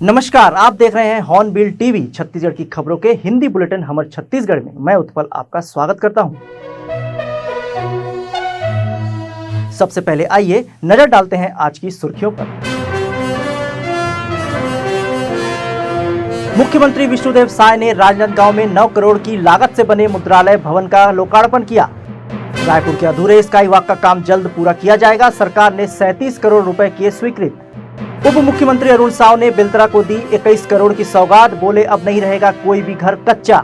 नमस्कार, आप देख रहे हैं हॉर्नबिल टीवी। छत्तीसगढ़ की खबरों के हिंदी बुलेटिन हमर छत्तीसगढ़ में मैं उत्पल आपका स्वागत करता हूं। सबसे पहले आइए नजर डालते हैं आज की सुर्खियों पर। मुख्यमंत्री विष्णुदेव साय ने राजनांदगांव में 9 करोड़ की लागत से बने मुद्रालय भवन का लोकार्पण किया। रायपुर के अधूरे स्काई वॉक का काम जल्द पूरा किया जाएगा। सरकार ने 37 करोड़ रुपए किए स्वीकृत। उप मुख्यमंत्री अरुण साव ने बेलतरा को दी 21 करोड़ की सौगात। बोले अब नहीं रहेगा कोई भी घर कच्चा।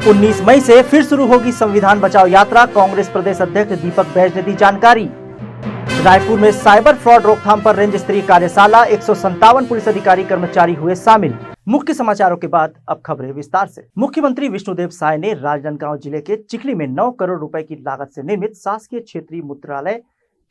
19 मई से फिर शुरू होगी संविधान बचाओ यात्रा। कांग्रेस प्रदेश अध्यक्ष दीपक बैज ने दी जानकारी। रायपुर में साइबर फ्रॉड रोकथाम पर रेंज स्तरीय कार्यशाला। 157 पुलिस अधिकारी कर्मचारी हुए शामिल। मुख्य समाचारों के बाद अब खबरें विस्तार से। मुख्यमंत्री विष्णुदेव साय ने राजनांदगांव जिले के चिखली में 9 करोड़ रुपए की लागत से निर्मित शासकीय क्षेत्रीय मुद्रालय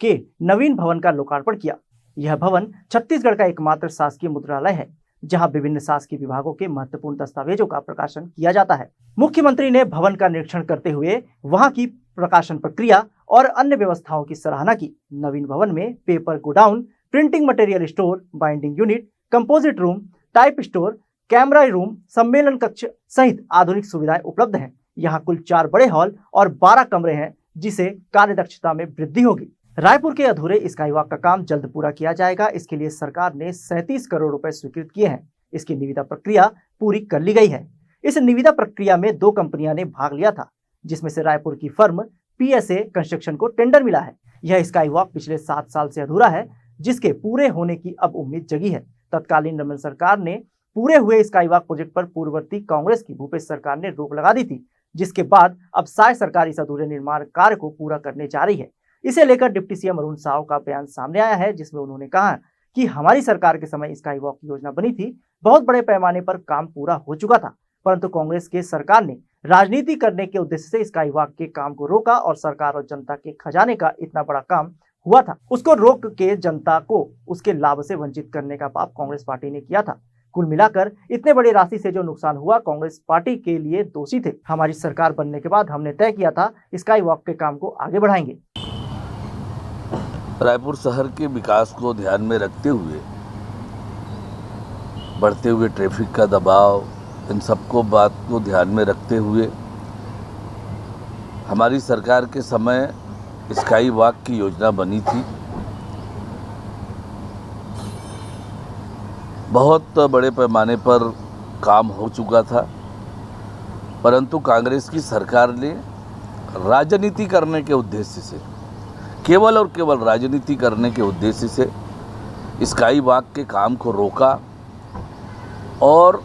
के नवीन भवन का लोकार्पण किया। यह भवन छत्तीसगढ़ का एकमात्र शासकीय मुद्रालय है जहां विभिन्न शासकीय विभागों के महत्वपूर्ण दस्तावेजों का प्रकाशन किया जाता है। मुख्यमंत्री ने भवन का निरीक्षण करते हुए वहां की प्रकाशन प्रक्रिया और अन्य व्यवस्थाओं की सराहना की। नवीन भवन में paper godown, printing material store, binding unit, composite room, type store, camera room, सम्मेलन कक्ष सहित आधुनिक सुविधाएं उपलब्ध हैं। यहाँ कुल 4 बड़े हॉल और 12 कमरे हैं जिससे कार्यदक्षता में वृद्धि होगी। रायपुर के अधूरे स्काई वॉक का काम जल्द पूरा किया जाएगा। इसके लिए सरकार ने 37 करोड़ रुपए स्वीकृत किए हैं। इसकी निविदा प्रक्रिया पूरी कर ली गई है। इस निविदा प्रक्रिया में 2 कंपनियां ने भाग लिया था, जिसमें से रायपुर की फर्म PSA कंस्ट्रक्शन को टेंडर मिला है। यह स्काई वॉक पिछले 7 साल से अधूरा है, जिसके पूरे होने की अब उम्मीद जगी है। तत्कालीन रमन सरकार ने पूरे हुए स्काई वॉक प्रोजेक्ट पर पूर्ववर्ती कांग्रेस की भूपेश सरकार ने रोक लगा दी थी, जिसके बाद अब साय सरकार इस अधूरे निर्माण कार्य को पूरा करने जा रही है। इसे लेकर डिप्टी सीएम अरुण साव का बयान सामने आया है, जिसमें उन्होंने कहा कि हमारी सरकार के समय स्काई वॉक की योजना बनी थी, बहुत बड़े पैमाने पर काम पूरा हो चुका था, परंतु कांग्रेस के सरकार ने राजनीति करने के उद्देश्य से स्काई वॉक के काम को रोका और सरकार और जनता के खजाने का इतना बड़ा काम हुआ था, उसको रोक के जनता को उसके लाभ से वंचित करने का पाप कांग्रेस पार्टी ने किया था। कुल मिलाकर इतने बड़ी राशि से जो नुकसान हुआ, कांग्रेस पार्टी के लिए दोषी थे। हमारी सरकार बनने के बाद हमने तय किया था स्काई वॉक के काम को आगे बढ़ाएंगे। रायपुर शहर के विकास को ध्यान में रखते हुए, बढ़ते हुए ट्रैफिक का दबाव, इन सबको बात को ध्यान में रखते हुए हमारी सरकार के समय स्काई वॉक की योजना बनी थी। बहुत बड़े पैमाने पर काम हो चुका था, परंतु कांग्रेस की सरकार ने राजनीति करने के उद्देश्य से, केवल और केवल राजनीति करने के उद्देश्य से स्काई वॉक के काम को रोका और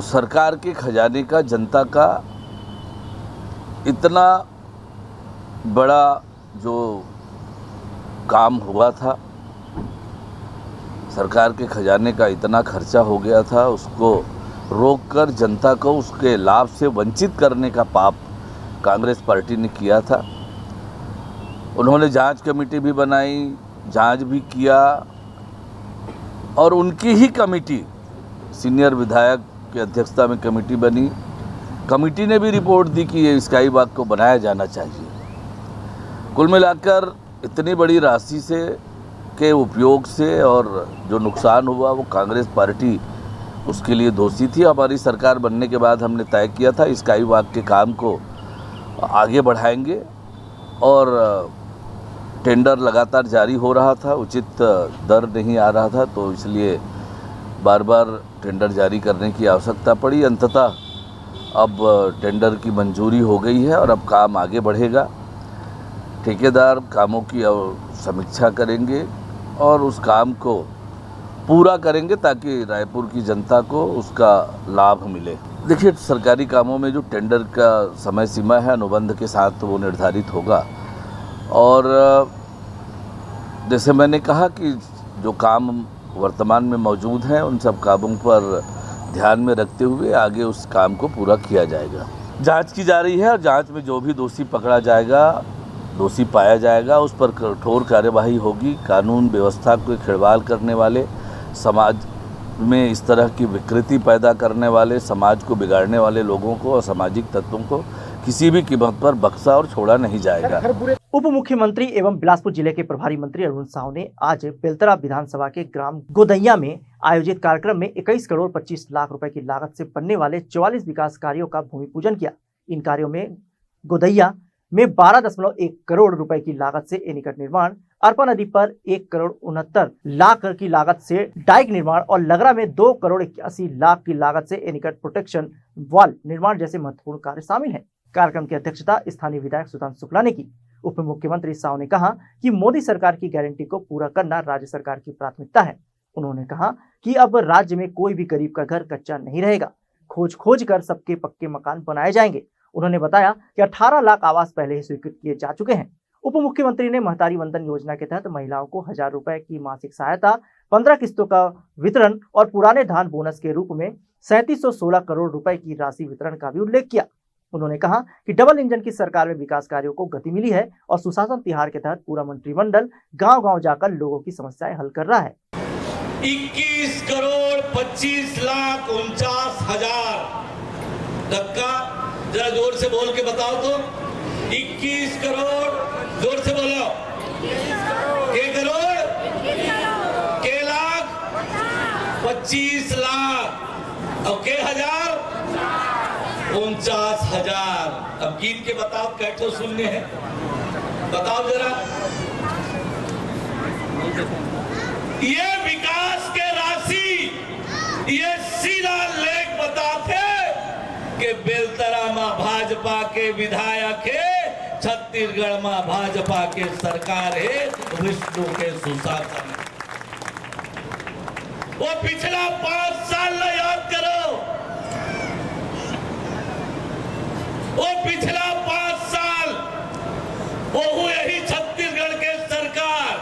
सरकार के खजाने का, जनता का इतना बड़ा जो काम हुआ था, सरकार के खजाने का इतना खर्चा हो गया था, उसको रोककर जनता को उसके लाभ से वंचित करने का पाप कांग्रेस पार्टी ने किया था। उन्होंने जांच कमेटी भी बनाई, जांच भी किया और उनकी ही कमेटी, सीनियर विधायक की अध्यक्षता में कमेटी बनी। कमेटी ने भी रिपोर्ट दी कि ये स्काई वॉक को बनाया जाना चाहिए। कुल मिलाकर इतनी बड़ी राशि से के उपयोग से और जो नुकसान हुआ वो कांग्रेस पार्टी उसके लिए दोषी थी। हमारी सरकार बनने के बाद हमने तय किया था स्काई वॉक के काम को आगे बढ़ाएंगे और टेंडर लगातार जारी हो रहा था, उचित दर नहीं आ रहा था, तो इसलिए बार बार टेंडर जारी करने की आवश्यकता पड़ी। अंततः अब टेंडर की मंजूरी हो गई है और अब काम आगे बढ़ेगा। ठेकेदार कामों की समीक्षा करेंगे और उस काम को पूरा करेंगे ताकि रायपुर की जनता को उसका लाभ मिले। देखिए, सरकारी कामों में जो टेंडर का समय सीमा है अनुबंध के साथ वो निर्धारित होगा और जैसे मैंने कहा कि जो काम वर्तमान में मौजूद हैं उन सब कामों पर ध्यान में रखते हुए आगे उस काम को पूरा किया जाएगा। जांच की जा रही है और जांच में जो भी दोषी पकड़ा जाएगा, दोषी पाया जाएगा, उस पर कठोर कार्यवाही होगी। कानून व्यवस्था को खिलवाड़ करने वाले, समाज में इस तरह की विकृति पैदा करने वाले, समाज को बिगाड़ने वाले लोगों को, असामाजिक तत्वों को किसी भी कीमत पर बख्शा और छोड़ा नहीं जाएगा। उप मुख्यमंत्री एवं बिलासपुर जिले के प्रभारी मंत्री अरुण साहू ने आज बेलतरा विधानसभा के ग्राम गोदैया में आयोजित कार्यक्रम में 21 करोड़ 25 लाख रुपए की लागत से बनने वाले 44 विकास कार्यों का भूमि पूजन किया। इन कार्यों में गोदैया में 12.1 करोड़ रुपए की लागत से एनीकट निर्माण, अर्पा नदी पर 1 करोड़ 69 लाख की लागत से डाइक निर्माण और लगरा में 2 करोड़ 81 लाख की लागत से एनीकट प्रोटेक्शन वॉल निर्माण जैसे महत्वपूर्ण कार्य शामिल हैं। कार्यक्रम की अध्यक्षता स्थानीय विधायक सुशांत शुक्ला ने की। उप मुख्यमंत्री साहू ने कहा कि मोदी सरकार की गारंटी को पूरा करना राज्य सरकार की प्राथमिकता है। उन्होंने कहा कि अब राज्य में कोई भी गरीब का घर कच्चा नहीं रहेगा, खोज कर सबके पक्के मकान बनाए जाएंगे। उन्होंने बताया कि 18 लाख आवास पहले ही स्वीकृत किए जा चुके हैं। उप मुख्यमंत्री ने महतारी वंदन योजना के तहत महिलाओं को 1000 रुपए की मासिक सहायता, 15 किस्तों का वितरण और पुराने धान बोनस के रूप में 3716 करोड़ रुपए की राशि वितरण का भी उल्लेख किया। उन्होंने कहा कि डबल इंजन की सरकार में विकास कार्यों को गति मिली है और सुशासन तिहार के तहत पूरा मंत्रिमंडल गांव-गांव जाकर लोगों की समस्याएं हल कर रहा है। 21 करोड़ 25 लाख 49 हजार धक्का, जरा जोर से बोल के बताओ तो। 21 करोड़, जोर से बोलो। के करोड़, के लाख, 25 लाख और के हजार, 49,000। अब गिन के बताओ कैसे शून्य है, बताओ जरा। ये विकास के राशि, ये सीधा लेख बताते कि बेलतरा में भाजपा के विधायक है, छत्तीसगढ़ में भाजपा के सरकार है, विष्णु के सुशासन। वो पिछला 5 साल याद करो, वो पिछला 5 साल वो हुए ही छत्तीसगढ़ के सरकार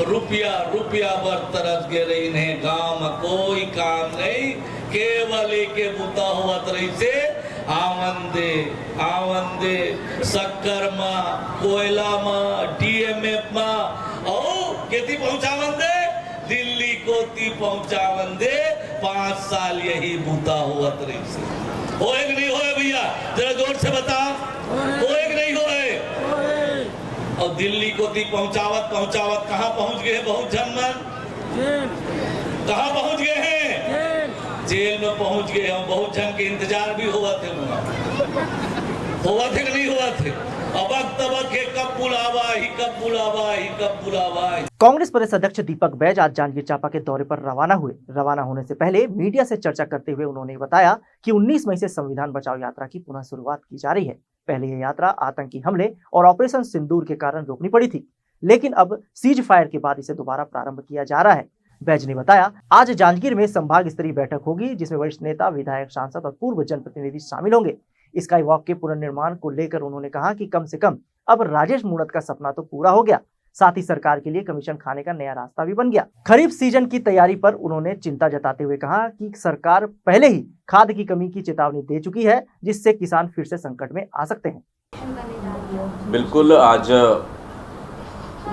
रुपया पर तरस गे इन्हें गांव में कोई काम नहीं, केवल एक बुता हुआ रही से आवन दे शक्कर में, कोयला में, डीएमएफ में और केती पहुंचावन दे, दिल्ली को ती पहुंचावन दे। 5 साल यही बुता हुआ रही से होए कि नहीं होए भैया, जरा जोर से बता, होए कि नहीं होए। और दिल्ली को दी पहुंचावत कहां पहुंच गए? बहुत जनमन कहां पहुंच गए हैं? जेल में पहुंच गए हम। बहुत जन के इंतजार भी हुआ थे कि नहीं हुआ थे? अब तबक के कब बुलावा। कांग्रेस प्रदेश अध्यक्ष दीपक बैज आज जांजगीर चांपा के दौरे पर रवाना हुए। रवाना होने से पहले मीडिया से चर्चा करते हुए उन्होंने बताया कि 19 मई से संविधान बचाओ यात्रा की पुनः शुरुआत की जा रही है। पहले यह यात्रा आतंकी हमले और ऑपरेशन सिंदूर के कारण रोकनी पड़ी थी, लेकिन अब सीज फायर के बाद इसे दोबारा प्रारंभ किया जा रहा है। बैज ने बताया आज जांजगीर में संभाग स्तरीय बैठक होगी, जिसमें वरिष्ठ नेता, विधायक, सांसद और पूर्व जनप्रतिनिधि शामिल होंगे। स्काई वॉक के पुनर्निर्माण को लेकर उन्होंने कहा कि कम से कम अब राजेश मूणत का सपना तो पूरा हो गया, साथ ही सरकार के लिए कमीशन खाने का नया रास्ता भी बन गया। खरीफ सीजन की तैयारी पर उन्होंने चिंता जताते हुए कहा कि सरकार पहले ही खाद की कमी की चेतावनी दे चुकी है, जिससे किसान फिर से संकट में आ सकते हैं। बिल्कुल, आज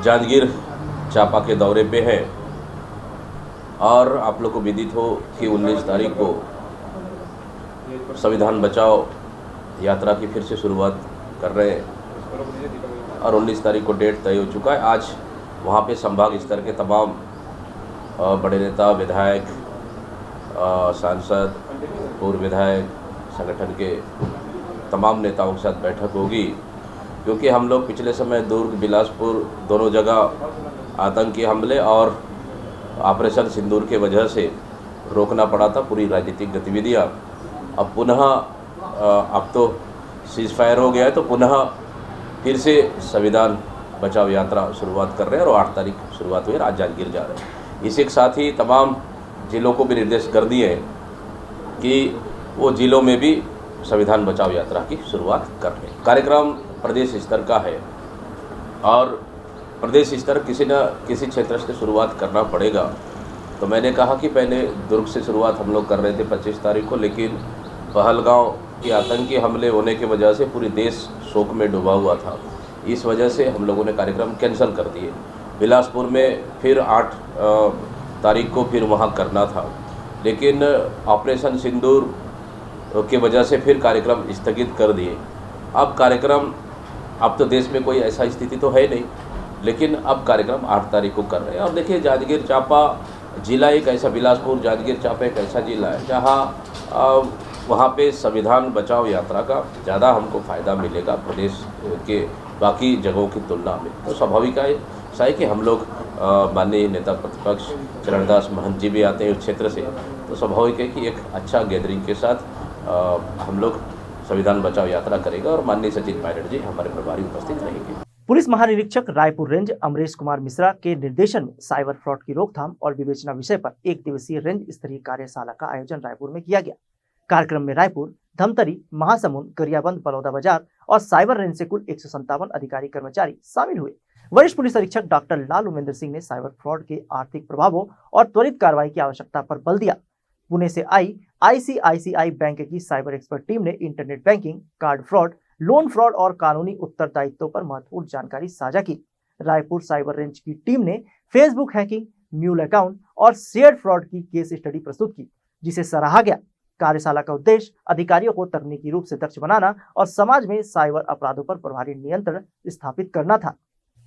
जांजगीर चांपा के दौरे पे है और आप लोग को विदित हो कि 19 तारीख को संविधान बचाओ यात्रा की फिर से शुरुआत कर रहे हैं और 19 तारीख को डेट तय हो चुका है। आज वहाँ पे संभाग स्तर के तमाम बड़े नेता, विधायक, सांसद, पूर्व विधायक, संगठन के तमाम नेताओं के साथ बैठक होगी, क्योंकि हम लोग पिछले समय दुर्ग, बिलासपुर दोनों जगह आतंकी हमले और ऑपरेशन सिंदूर के वजह से रोकना पड़ा था पूरी राजनीतिक गतिविधियाँ। अब पुनः अब तो सीज फायर हो गया है, तो पुनः फिर से संविधान बचाओ यात्रा शुरुआत कर रहे हैं और 8 तारीख शुरुआत हुई, आज जांजगीर जा रहे हैं। इसी के साथ ही तमाम जिलों को भी निर्देश कर दिए हैं कि वो जिलों में भी संविधान बचाओ यात्रा की शुरुआत कर लें। कार्यक्रम प्रदेश स्तर का है और प्रदेश स्तर किसी न किसी क्षेत्र से शुरुआत करना पड़ेगा। तो मैंने कहा कि पहले दुर्ग से शुरुआत हम लोग कर रहे थे 25 तारीख को, लेकिन पहलगांव के आतंकी हमले होने की वजह से पूरी देश शोक में डूबा हुआ था। इस वजह से हम लोगों ने कार्यक्रम कैंसिल कर दिए। बिलासपुर में फिर 8 तारीख को फिर वहाँ करना था, लेकिन ऑपरेशन सिंदूर तो की वजह से फिर कार्यक्रम स्थगित कर दिए। अब तो देश में कोई ऐसा स्थिति तो है नहीं, लेकिन अब कार्यक्रम 8 तारीख को कर रहे हैं। और देखिए, जांजगीर चांपा जिला एक ऐसा, बिलासपुर जांजगीर चांपा एक ऐसा जिला है जहाँ वहाँ पे संविधान बचाओ यात्रा का ज़्यादा हमको फ़ायदा मिलेगा प्रदेश के बाकी जगहों की तुलना में। तो स्वाभाविक है कि हम लोग माननीय नेता प्रतिपक्ष चरणदास महंत जी भी आते हैं उस क्षेत्र से, तो स्वाभाविक है कि एक अच्छा गैदरिंग के साथ हम लोग संविधान बचाओ यात्रा करेगा और माननीय सचिन पायलट जी हमारे प्रभारी उपस्थित रहेंगे। पुलिस महानिरीक्षक रायपुर रेंज अमरेश कुमार मिश्रा के निर्देशन में साइबर फ्रॉड की रोकथाम और विवेचना विषय पर 1 दिवसीय रेंज स्तरीय कार्यशाला का आयोजन रायपुर में किया गया। कार्यक्रम में रायपुर, धमतरी, महासमुंद, गरियाबंद, बलौदाबाजार और साइबर रेंज से कुल 157 अधिकारी कर्मचारी शामिल हुए। वरिष्ठ पुलिस अधीक्षक डॉक्टर लाल उमेंद्र सिंह ने साइबर फ्रॉड के आर्थिक प्रभावों और त्वरित कार्रवाई की आवश्यकता पर बल दिया। पुणे से आई ICICI बैंक की साइबर एक्सपर्ट टीम ने internet banking, card fraud, loan fraud और कानूनी उत्तरदायित्व पर महत्वपूर्ण जानकारी साझा की। रायपुर साइबर रेंज की टीम ने फेसबुक हैकिंग, म्यूल अकाउंट और शेयर फ्रॉड की केस स्टडी प्रस्तुत की, जिसे सराहा गया। कार्यशाला का उद्देश्य अधिकारियों को तकनीकी रूप से दक्ष बनाना और समाज में साइबर अपराधों पर प्रभावी नियंत्रण स्थापित करना था।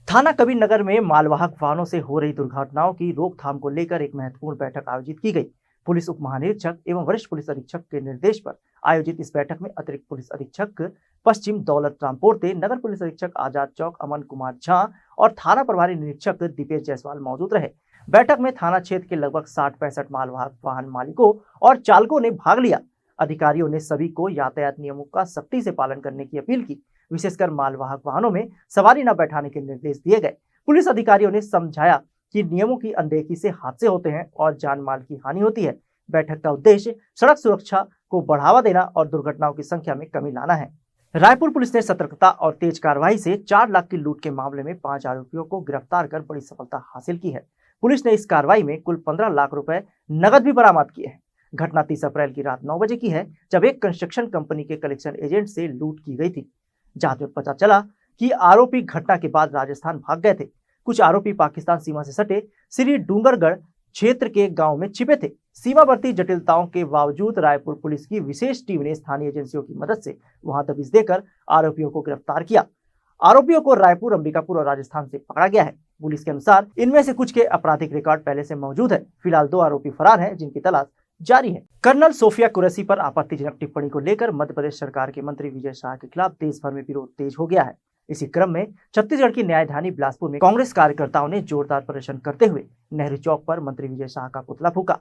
थाना कबीरनगर में मालवाहक वाहनों से हो रही दुर्घटनाओं की रोकथाम को लेकर एक महत्वपूर्ण बैठक आयोजित की गई। पुलिस उप महानिरीक्षक एवं वरिष्ठ पुलिस अधीक्षक के निर्देश पर आयोजित इस बैठक में अतिरिक्त पुलिस अधीक्षक पश्चिम दौलत राम पोर्ते, नगर पुलिस अधीक्षक आजाद चौक अमन कुमार झा और थाना प्रभारी निरीक्षक दीपेश जायसवाल मौजूद रहे। बैठक में थाना क्षेत्र के लगभग 60-65 मालवाहक वाहन मालिकों और चालकों ने भाग लिया। अधिकारियों ने सभी को यातायात नियमों का सख्ती से पालन करने की अपील की। विशेषकर मालवाहक वाहनों में सवारी न बैठाने के निर्देश दिए गए। पुलिस अधिकारियों ने समझाया कि नियमों की अनदेखी से हादसे होते हैं और जान माल की हानि होती है। बैठक का उद्देश्य सड़क सुरक्षा को बढ़ावा देना और दुर्घटनाओं की संख्या में कमी लाना है। रायपुर पुलिस ने सतर्कता और तेज कार्रवाई से 4 लाख की लूट के मामले में 5 आरोपियों को गिरफ्तार कर बड़ी सफलता हासिल की है। पुलिस ने इस कार्रवाई में कुल 15 लाख रुपए नगद भी बरामद किए हैं। घटना 30 अप्रैल की रात 9 बजे की है, जब एक कंस्ट्रक्शन कंपनी के कलेक्शन एजेंट से लूट की गई थी। जांच में पता चला कि आरोपी घटना के बाद राजस्थान भाग गए थे। कुछ आरोपी पाकिस्तान सीमा से सटे श्री डूंगरगढ़ क्षेत्र के गांव में छिपे थे। सीमावर्ती जटिलताओं के बावजूद रायपुर पुलिस की विशेष टीम ने स्थानीय एजेंसियों की मदद से वहां दबिश देकर आरोपियों को गिरफ्तार किया। आरोपियों को रायपुर, अंबिकापुर और राजस्थान से पकड़ा गया है। पुलिस के अनुसार इनमें से कुछ के आपराधिक रिकॉर्ड पहले से मौजूद है। फिलहाल 2 आरोपी फरार हैं, जिनकी तलाश जारी है। कर्नल सोफिया कुरैशी पर आपत्तिजनक टिप्पणी को लेकर मध्य प्रदेश सरकार के मंत्री विजय शाह के खिलाफ देश भर में विरोध तेज हो गया है। इसी क्रम में छत्तीसगढ़ की न्यायधानी बिलासपुर में कांग्रेस कार्यकर्ताओं ने जोरदार प्रदर्शन करते हुए नेहरू चौक पर मंत्री विजय शाह का पुतला फूंका।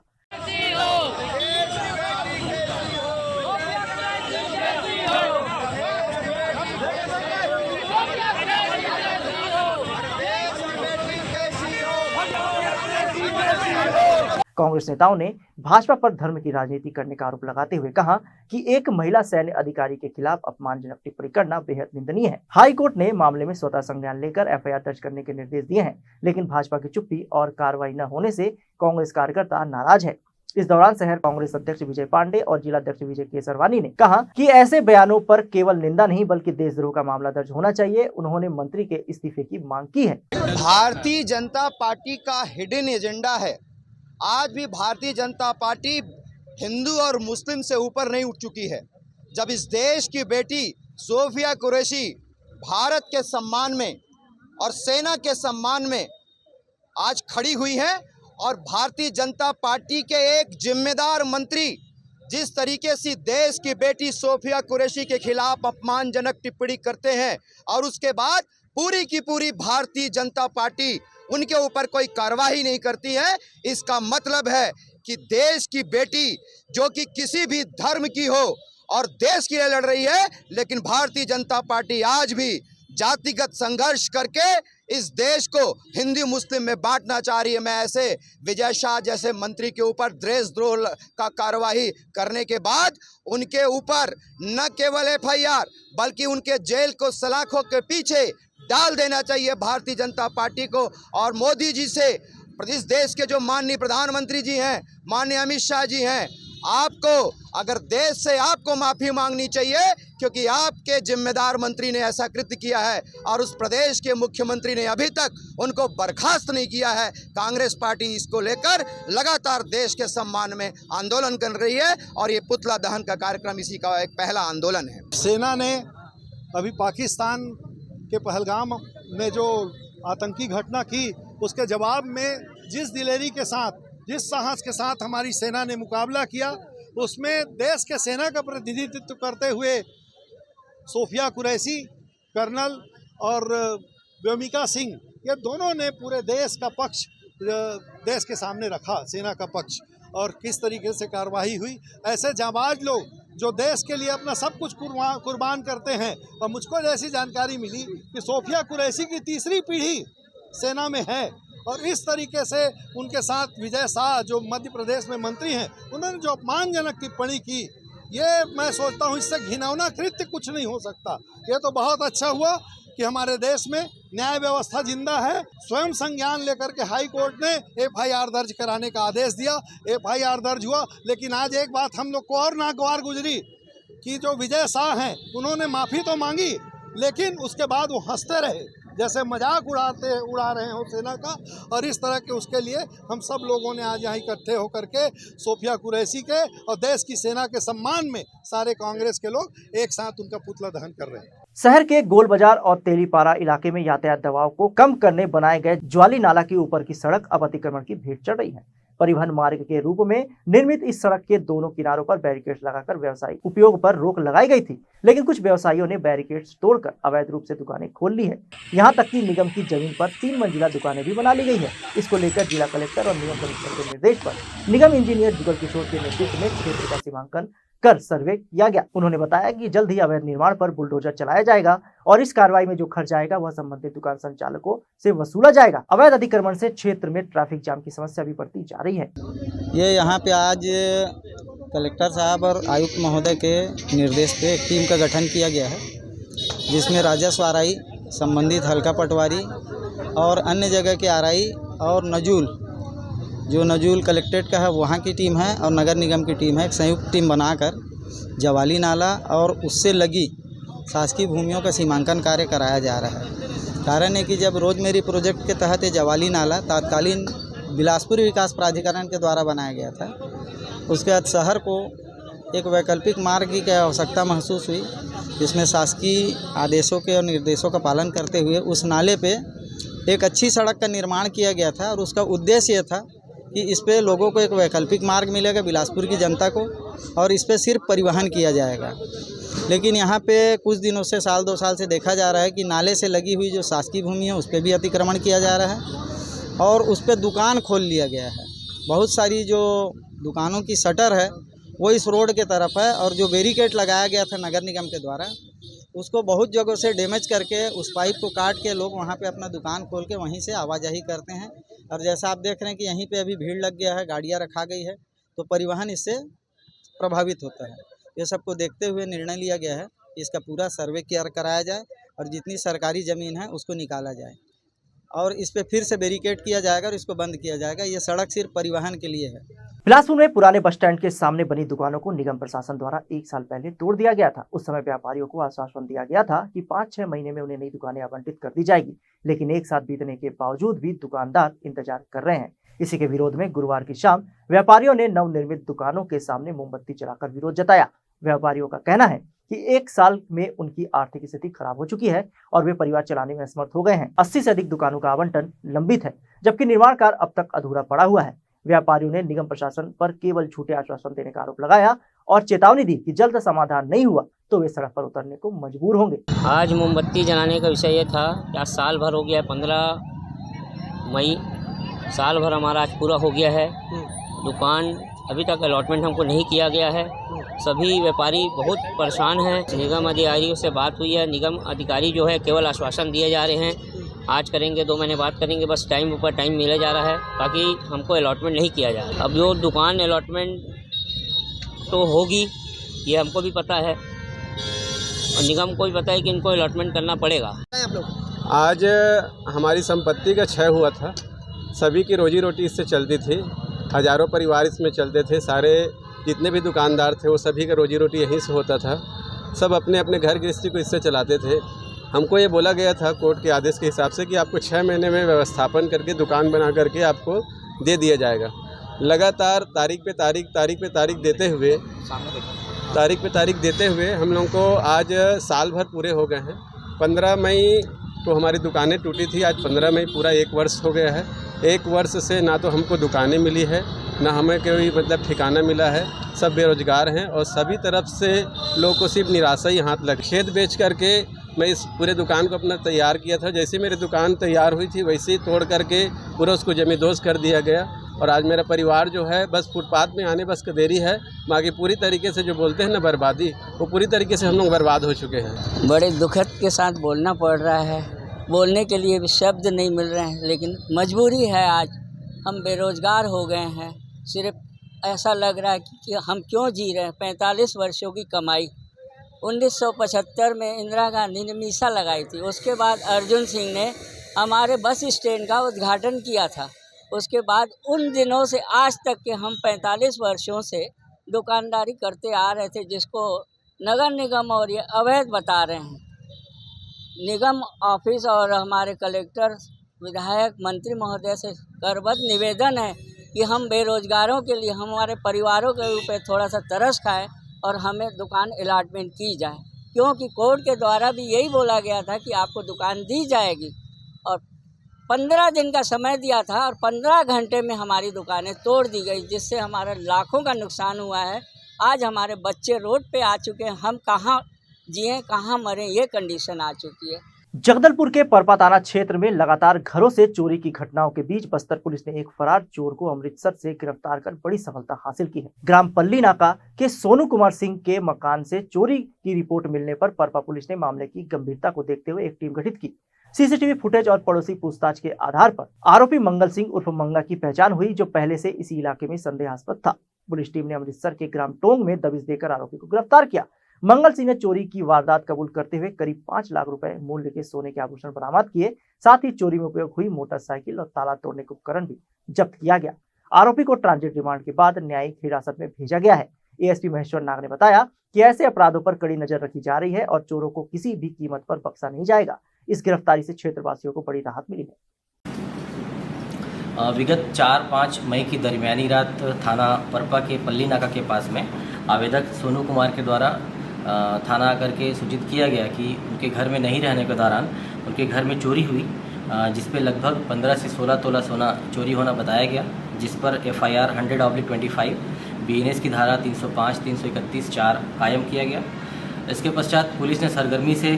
कांग्रेस नेताओं ने भाजपा पर धर्म की राजनीति करने का आरोप लगाते हुए कहा कि एक महिला सैन्य अधिकारी के खिलाफ अपमानजनक टिप्पणी करना बेहद निंदनीय है। हाई कोर्ट ने मामले में स्वतः संज्ञान लेकर FIR दर्ज करने के निर्देश दिए हैं, लेकिन भाजपा की चुप्पी और कार्रवाई न होने से कांग्रेस कार्यकर्ता नाराज है। इस दौरान शहर कांग्रेस अध्यक्ष विजय पांडे और जिला अध्यक्ष विजय केसरवानी ने कहा कि ऐसे बयानों पर केवल निंदा नहीं बल्कि देशद्रोह का मामला दर्ज होना चाहिए। उन्होंने मंत्री के इस्तीफे की मांग की है। भारतीय जनता पार्टी का हिडन एजेंडा है। आज भी भारतीय जनता पार्टी हिंदू और मुस्लिम से ऊपर नहीं उठ चुकी है। जब इस देश की बेटी सोफिया कुरैशी भारत के सम्मान में और सेना के सम्मान में आज खड़ी हुई है और भारतीय जनता पार्टी के एक जिम्मेदार मंत्री जिस तरीके से देश की बेटी सोफिया कुरैशी के खिलाफ अपमानजनक टिप्पणी करते हैं और उसके बाद पूरी की पूरी भारतीय जनता पार्टी उनके ऊपर कोई कार्रवाई नहीं करती है, इसका मतलब है कि देश की बेटी जो कि किसी भी धर्म की हो और देश के लिए लड़ रही है, लेकिन भारतीय जनता पार्टी आज भी जातिगत संघर्ष करके इस देश को हिंदू मुस्लिम में बांटना चाह रही है। मैं ऐसे विजय शाह जैसे मंत्री के ऊपर देशद्रोह का कार्रवाई करने के बाद उनके ऊपर न केवल FIR बल्कि उनके जेल को सलाखों के पीछे डाल देना चाहिए भारतीय जनता पार्टी को। और मोदी जी से इस देश के जो माननीय प्रधानमंत्री जी हैं, माननीय अमित शाह जी हैं, आपको अगर देश से आपको माफ़ी मांगनी चाहिए, क्योंकि आपके जिम्मेदार मंत्री ने ऐसा कृत्य किया है और उस प्रदेश के मुख्यमंत्री ने अभी तक उनको बर्खास्त नहीं किया है। कांग्रेस पार्टी इसको लेकर लगातार देश के सम्मान में आंदोलन कर रही है और ये पुतला दहन का कार्यक्रम इसी का एक पहला आंदोलन है। सेना ने अभी पाकिस्तान के पहलगाम में जो आतंकी घटना की, उसके जवाब में जिस दिलेरी के साथ, जिस साहस के साथ हमारी सेना ने मुकाबला किया, उसमें देश के सेना का प्रतिनिधित्व करते हुए सोफिया कुरैशी, कर्नल और व्योमिका सिंह, ये दोनों ने पूरे देश का पक्ष देश के सामने रखा, सेना का पक्ष, और किस तरीके से कार्रवाई हुई। ऐसे जाबाज लोग जो देश के लिए अपना सब कुछ कुर्बान करते हैं। और मुझको जैसी जानकारी मिली कि सोफिया कुरैशी की तीसरी पीढ़ी सेना में है और इस तरीके से उनके साथ विजय शाह जो मध्य प्रदेश में मंत्री हैं, उन्होंने जो अपमानजनक टिप्पणी की, ये मैं सोचता हूँ इससे घिनौना कृत्य कुछ नहीं हो सकता। ये तो बहुत अच्छा हुआ कि हमारे देश में न्याय व्यवस्था जिंदा है। स्वयं संज्ञान लेकर के हाई कोर्ट ने FIR दर्ज कराने का आदेश दिया, FIR दर्ज हुआ। लेकिन आज एक बात हम लोग को और नागवार गुजरी कि जो विजय शाह हैं उन्होंने माफ़ी तो मांगी, लेकिन उसके बाद वो हंसते रहे जैसे मजाक उड़ा रहे हो सेना का। और इस तरह के उसके लिए हम सब लोगों ने आज यहाँ इकट्ठे होकर के सोफिया कुरैशी के और देश की सेना के सम्मान में सारे कांग्रेस के लोग एक साथ उनका पुतला दहन कर रहे हैं। शहर के गोल बाजार और तेलीपारा इलाके में यातायात दबाव को कम करने बनाए गए ज्वाली नाला के ऊपर की सड़क अब अतिक्रमण की भेंट चढ़ रही है। परिवहन मार्ग के रूप में निर्मित इस सड़क के दोनों किनारों पर बैरिकेड्स लगाकर व्यावसायिक उपयोग पर रोक लगाई गई थी, लेकिन कुछ व्यवसायियों ने बैरिकेड्स तोड़कर अवैध रूप से दुकानें खोल ली है। यहां तक कि निगम की जमीन पर 3 मंजिला दुकानें भी बना ली गई है। इसको लेकर जिला कलेक्टर और निगम कमिश्नर के निर्देश पर निगम इंजीनियर जुगल किशोर के नेतृत्व में क्षेत्र का सीमांकन कर सर्वे किया गया। उन्होंने बताया कि जल्द ही अवैध निर्माण पर बुलडोजर चलाया जाएगा और इस कार्रवाई में जो खर्च आएगा वह संबंधित दुकान संचालकों से वसूला जाएगा। अवैध अतिक्रमण से क्षेत्र में ट्रैफिक जाम की समस्या भी बढ़ती जा रही है। ये यहाँ पे आज कलेक्टर साहब और आयुक्त महोदय के निर्देश पे एक टीम का गठन किया गया है, जिसमें राजस्व आरआई, संबंधित हल्का पटवारी और अन्य जगह के आरआई और नजूल, जो नजूल कलेक्ट्रेट का है वहाँ की टीम है और नगर निगम की टीम है, एक संयुक्त टीम बनाकर जवाली नाला और उससे लगी शासकीय भूमियों का सीमांकन कार्य कराया जा रहा है। कारण है कि जब रोजमेरी प्रोजेक्ट के तहत ये जवाली नाला तात्कालीन बिलासपुर विकास प्राधिकरण के द्वारा बनाया गया था, उसके बाद शहर को एक वैकल्पिक मार्ग की आवश्यकता महसूस हुई, जिसमें शासकीय आदेशों के और निर्देशों का पालन करते हुए उस नाले पे एक अच्छी सड़क का निर्माण किया गया था। और उसका उद्देश्य ये था कि इस पे लोगों को एक वैकल्पिक मार्ग मिलेगा, बिलासपुर की जनता को, और इस पे सिर्फ परिवहन किया जाएगा। लेकिन यहाँ पे कुछ दिनों से, साल 2 साल से देखा जा रहा है कि नाले से लगी हुई जो शासकीय भूमि है उस पर भी अतिक्रमण किया जा रहा है और उस पर दुकान खोल लिया गया है। बहुत सारी जो दुकानों की शटर है वो इस रोड के तरफ है और जो बैरिकेड लगाया गया था नगर निगम के द्वारा, उसको बहुत जगहों से डैमेज करके उस पाइप को काट के लोग वहाँ पे अपना दुकान खोल के वहीं से आवाजाही करते हैं। और जैसा आप देख रहे हैं कि यहीं पे अभी भीड़ लग गया है, गाड़ियाँ रखा गई है, तो परिवहन इससे प्रभावित होता है। ये सबको देखते हुए निर्णय लिया गया है कि इसका पूरा सर्वे कराया जाए और जितनी सरकारी ज़मीन है उसको निकाला जाए और इस पे फिर से बैरिकेड किया जाएगा और इसको बंद किया जाएगा। ये सड़क सिर्फ परिवहन के लिए है। बिलासपुर में पुराने बस स्टैंड के सामने बनी दुकानों को निगम प्रशासन द्वारा 1 साल पहले तोड़ दिया गया था। उस समय व्यापारियों को आश्वासन दिया गया था कि 5-6 महीने में उन्हें नई दुकानें आवंटित कर दी जाएगी, लेकिन 1 साल बीतने के बावजूद भी दुकानदार इंतजार कर रहे हैं। इसी के विरोध में गुरुवार की शाम व्यापारियों ने नवनिर्मित दुकानों के सामने मोमबत्ती जलाकर विरोध जताया। व्यापारियों का कहना है कि 1 साल में उनकी आर्थिक स्थिति खराब हो चुकी है और वे परिवार चलाने में असमर्थ हो गए हैं। 80 से अधिक दुकानों का आवंटन लंबित है, जबकि निर्माण कार्य अब तक अधूरा पड़ा हुआ है। व्यापारियों ने निगम प्रशासन पर केवल झूठे आश्वासन देने का आरोप लगाया और चेतावनी दी कि जल्द समाधान नहीं हुआ तो वे सड़क पर उतरने को मजबूर होंगे। आज मोमबत्ती जलाने का विषय ये था कि आज साल भर हो गया, 15 मई साल भर हमारा आज पूरा हो गया है। दुकान अभी तक अलॉटमेंट हमको नहीं किया गया है। सभी व्यापारी बहुत परेशान हैं। निगम अधिकारियों से बात हुई है, निगम अधिकारी जो है केवल आश्वासन दिए जा रहे हैं, आज करेंगे, 2 महीने बाद करेंगे, बस टाइम ऊपर टाइम मिला जा रहा है, ताकि हमको अलॉटमेंट नहीं किया जा रहा। अब जो दुकान अलॉटमेंट तो होगी ये हमको भी पता है और निगम को भी पता है कि इनको अलॉटमेंट करना पड़ेगा। आज हमारी संपत्ति का क्षय हुआ था, सभी की रोजी रोटी इससे चलती थी, हज़ारों परिवार इसमें चलते थे, सारे जितने भी दुकानदार थे वो सभी का रोजी रोटी यहीं से होता था। सब अपने अपने घर गृहस्थी को इससे चलाते थे। हमको ये बोला गया था कोर्ट के आदेश के हिसाब से कि आपको 6 महीने में व्यवस्थापन करके दुकान बना करके आपको दे दिया जाएगा। लगातार तारीख पे तारीख देते हुए हम लोगों को आज साल भर पूरे हो गए हैं। 15 मई को हमारी दुकानें टूटी थी, आज 15 मई पूरा 1 वर्ष हो गया है। 1 वर्ष से ना तो हमको दुकानें मिली है, ना हमें कोई मतलब ठिकाना मिला है। सब बेरोजगार हैं और सभी तरफ से लोगों को सिर्फ निराशा ही हाथ लग। खेत बेच करके मैं इस पूरे दुकान को अपना तैयार किया था। जैसे मेरी दुकान तैयार हुई थी वैसे ही तोड़ करके पूरा उसको जमींदोज कर दिया गया और आज मेरा परिवार जो है बस फुटपाथ में आने बस देरी है। बाकी पूरी तरीके से जो बोलते हैं ना बर्बादी, वो पूरी तरीके से हम लोग बर्बाद हो चुके हैं। बड़े दुखद के साथ बोलना पड़ रहा है, बोलने के लिए भी शब्द नहीं मिल रहे हैं, लेकिन मजबूरी है। आज हम बेरोजगार हो गए हैं। सिर्फ ऐसा लग रहा है कि हम क्यों जी रहे हैं। 45 वर्षों की कमाई 1975 में इंदिरा गांधी ने मीसा लगाई थी। उसके बाद अर्जुन सिंह ने हमारे बस स्टैंड का उद्घाटन किया था। उसके बाद उन दिनों से आज तक के हम 45 वर्षों से दुकानदारी करते आ रहे थे, जिसको नगर निगम और ये अवैध बता रहे हैं। निगम ऑफिस और हमारे कलेक्टर, विधायक, मंत्री महोदय से करबद्ध निवेदन है कि हम बेरोजगारों के लिए, हमारे परिवारों के ऊपर थोड़ा सा तरस खाए और हमें दुकान अलॉटमेंट की जाए, क्योंकि कोर्ट के द्वारा भी यही बोला गया था कि आपको दुकान दी जाएगी और 15 दिन का समय दिया था और 15 घंटे में हमारी दुकानें तोड़ दी गई, जिससे हमारा लाखों का नुकसान हुआ है। आज हमारे बच्चे रोड पे आ चुके हैं, हम कहाँ जिए कहाँ मरें, ये कंडीशन आ चुकी है। जगदलपुर के परपा थाना क्षेत्र में लगातार घरों से चोरी की घटनाओं के बीच बस्तर पुलिस ने एक फरार चोर को अमृतसर से गिरफ्तार कर बड़ी सफलता हासिल की है। ग्राम पल्ली नाका के सोनू कुमार सिंह के मकान से चोरी की रिपोर्ट मिलने पर परपा पुलिस ने मामले की गंभीरता को देखते हुए एक टीम गठित की। सीसीटीवी फुटेज और पड़ोसी पूछताछ के आधार पर आरोपी मंगल सिंह उर्फ मंगा की पहचान हुई, जो पहले से इसी इलाके में संदेहास्पद था। पुलिस टीम ने अमृतसर के ग्राम टोंग में दबिश देकर आरोपी को गिरफ्तार किया। मंगल सिंह ने चोरी की वारदात कबूल करते हुए करीब 5 लाख रुपए मूल्य के सोने के आभूषण बरामद किए। साथ ही चोरी में उपयोग हुई मोटरसाइकिल और ताला तोड़ने के उपकरण भी जब्त किया गया। आरोपी को ट्रांजिट रिमांड के बाद न्यायिक हिरासत में भेजा गया है। एएसपी महेश्वर नाग ने बताया कि ऐसे अपराधों पर कड़ी नजर रखी जा रही है और चोरों को किसी भी कीमत पर बख्शा नहीं जाएगा। इस गिरफ्तारी से क्षेत्रवासियों को बड़ी राहत मिली है। विगत 4-5 मई की दरमियानी रात थाना परपा के पल्ली नाका के पास में आवेदक सोनू कुमार के द्वारा थाना आकर के सूचित किया गया कि उनके घर में नहीं रहने के दौरान उनके घर में चोरी हुई, जिस पे लगभग 15 से 16 तोला सोना चोरी होना बताया गया, जिस पर FIR 100/25 BNS की धारा 305, 331, 4 कायम किया गया। इसके पश्चात पुलिस ने सरगर्मी से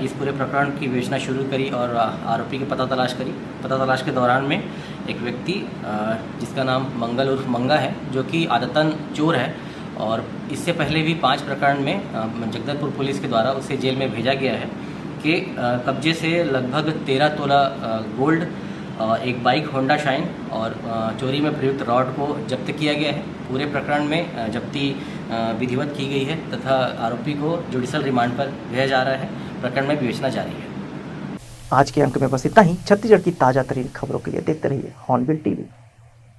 इस पूरे प्रकरण की विवेचना शुरू करी और आरोपी की पता तलाश करी। पता तलाश के दौरान में एक व्यक्ति जिसका नाम मंगल उर्फ मंगा है, जो कि आदतन चोर है और इससे पहले भी 5 प्रकरण में जगदलपुर पुलिस के द्वारा उसे जेल में भेजा गया है कि कब्जे से लगभग 13 तोला गोल्ड, एक बाइक होंडा शाइन और चोरी में प्रयुक्त रॉड को जब्त किया गया है। पूरे प्रकरण में जब्ती विधिवत की गई है तथा आरोपी को जुडिशल रिमांड पर भेजा जा रहा है। प्रकरण में विवेचना जारी है। आज के अंक में बस इतना ही। छत्तीसगढ़ की ताजा तरीन खबरों के लिए देखते रहिए हॉर्नबिल टीवी।